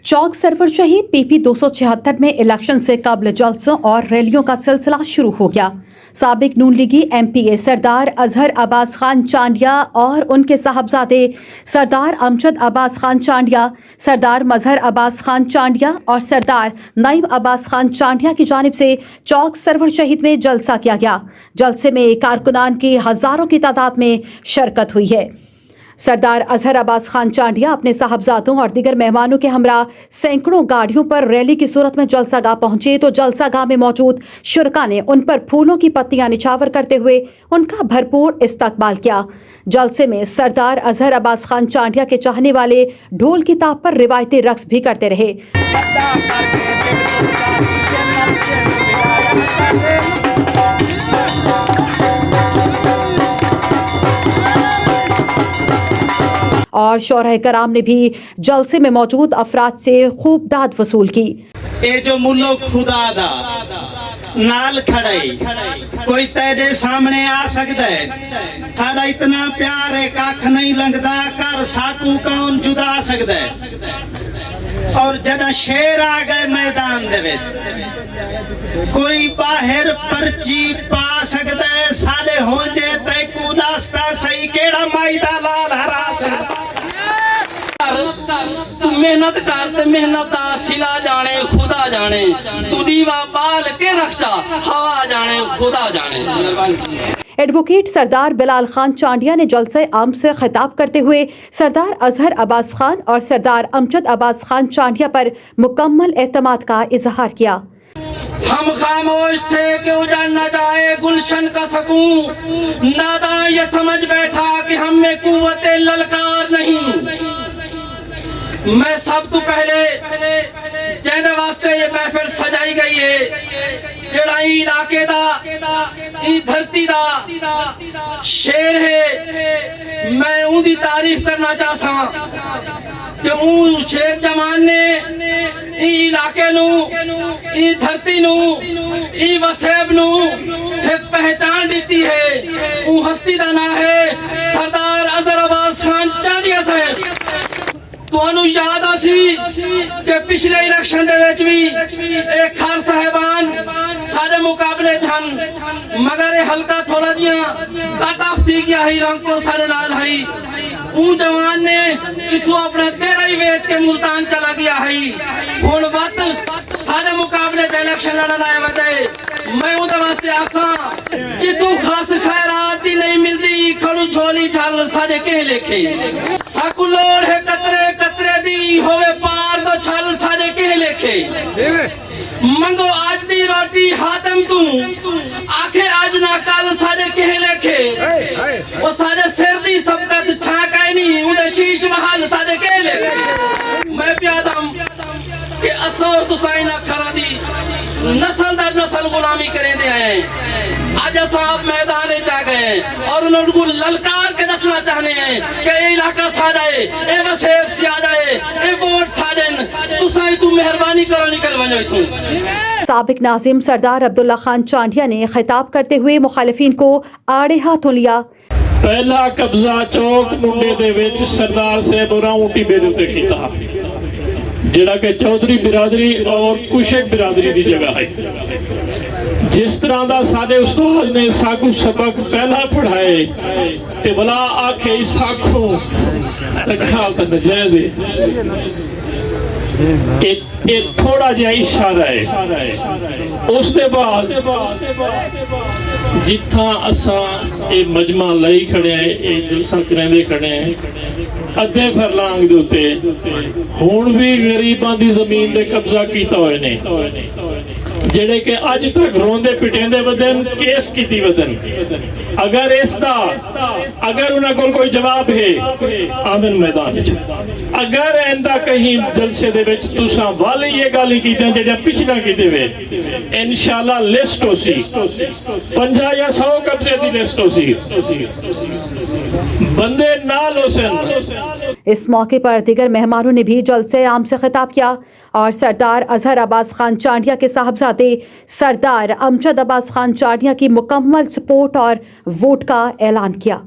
चौक server शहीद PP 276 में election से कबल जलसों और रैलियों का सिलसिला शुरू हो गया। साबिक नून लीगी MPA सरदार अजहर अब्बास खान चांडिया और उनके साहबजादे सरदार अमजद अब्बास खान चांडिया, सरदार मजहर अब्बास खान चांडिया और सरदार नईम अब्बास खान चांडिया की जानिब से चौक सरवर शहीद में जलसा किया गया। जलसे में कारकुनान की हज़ारों की तादाद में शिरकत हुई है। सरदार अजहर अब्बास खान चांडिया अपने साहबजादों और दीगर मेहमानों के हमरा सैकड़ों गाड़ियों पर रैली की सूरत में जलसागाह पहुंचे तो जलसागाह में मौजूद शुरका ने उन पर फूलों की पत्तियां निछावर करते हुए उनका भरपूर इस्तकबाल किया। जलसे में सरदार अजहर अब्बास खान चांडिया के चाहने वाले ढोल की ताप पर रिवायती रक्स भी करते रहे। और शोहरे कराम ने भी जलसे में मौजूद अफराद से खूब दाद वसूल की। ये जो मुल्लो खुदा दा नाल खड़े कोई तेरे सामने आ सकता है। सारा इतना प्यार है कख नहीं लंघदा कर साकू कौन जुदा सकता है। और जदा शेर आ गए मैदान दे विच कोई बाहर पर्ची पा सकता है। साले होंदे ते कुदास्ता सही केड़ा माई दा लाल हरा सकदा। तू मेहनत कर ते मेहनत दा सिला जाने खुदा जाने। तू दीवा बाल के रखता हवा जाने खुदा जाने। एडवोकेट सरदार बिलाल खान चांडिया ने जलसे आम से खिताब करते हुए सरदार अजहर अब्बास खान और सरदार अमजद अब्बास खान चांडिया पर मुकम्मल एतमाद का इजहार किया। हम खामोश थे कि उजड़ न जाए गुलशन का सकून। नादान ये समझ बैठा कि हम में कुव्वते ललकार नहीं। मैं सब तो पहले जेदे वास्ते ये महफिल सजाई गई है। जेड़ा इलाके दा ई धरती दा शेर है। मैं उनकी तारीफ करना चाहता कि उन शेर जवान ने ई इलाके नू ई धरती नू ई वसेब नू एक पहचान दी है। उन हस्ती दा नाम है सरदार अजहर अब्बास खान चांडिया साहब। ਤੁਹਾਨੂੰ याद आसी कि पिछले इलेक्शन दे विच भी एक खार साहिबान सारे मुकाबले छन मगर हल्का थोड़ा जिहा कट ऑफ थी गया ही रंगपुर सारे नाल है। उन जवान ने इथों अपना तेरा ही बेच के मुल्तान चला गया है। हुण वक्त सारे मुकाबले च इलेक्शन लड़न आए वदे मैं उहदे वास्ते आखसां जितू खास खैरात दी नहीं मिलदी खड़ू झोली छल सारे कह लेखे। साकू लोड़ है कतरे कतरे दी होवे पार दो छल सारे कह लेखे। मंगो आज दी रोटी हातम तू आखे आज ना कल सारे कह लेखे। वो सारे सिर दी सबकत छा काई नहीं उदे शीश महल सारे कह लेखे। मैं प्यादम कि असौर तुसाई ना खरा दी नस्ल दर नस्ल गुलामी करे दे आए। आज साहब मैदान चा गए और उनको ललकार के दसना चाहने हैं कि ये इलाका सादा है, ये वसेब सादा है, ये वोट सादन तुसाई तू मेहरबानी करो निकल वनो इथों। साबिक नाजिम सरदार अब्दुल्ला खान चांडिया ने खिताब करते हुए मुखालिफिन को आड़े हाथों लिया। पहला कब्जा चौक मुंडे दे विच सरदार साहब होरां ऊटी बेरे ते कीता जेड़ा कि चौधरी बिरादरी और कुशक बिरादरी दी जगह है। जिस तरह का साडे उस्ताद ने साकू सबक पहला पढ़ाए ते भला आखे साखो ख्याल तो नजायज है। थोड़ा जिहा इशारा है। उस दे बाद जिथा असा ये मजमा लाई खड़े हैं ये जलसा करेंदे खड़े हैं अद्धे फरलांग दे उत्ते हुण भी गरीबां दी जमीन ते कब्जा कीता होए ने जेड़े के अज तक रोंदे पिटेंदे वदन केस कीती वजन। अगर इसदा अगर उन्हां कोल कोई जवाब है आमन मैदान विच अगर एंदा कहीं जलसे दे विच तुसां वाली ये गल कीते जेड़ा पिछला कीते वे इंशाअल्लाह लिस्ट होसी 50 या 100 कब्जे दी लिस्ट होसी बंदे नाल होसन। इस मौके पर दीगर मेहमानों ने भी जलसे आम से खिताब किया और सरदार अजहर अब्बास खान चांडिया के साहबजादे सरदार अमजद अब्बास खान चांडिया की मुकम्मल सपोर्ट और वोट का ऐलान किया।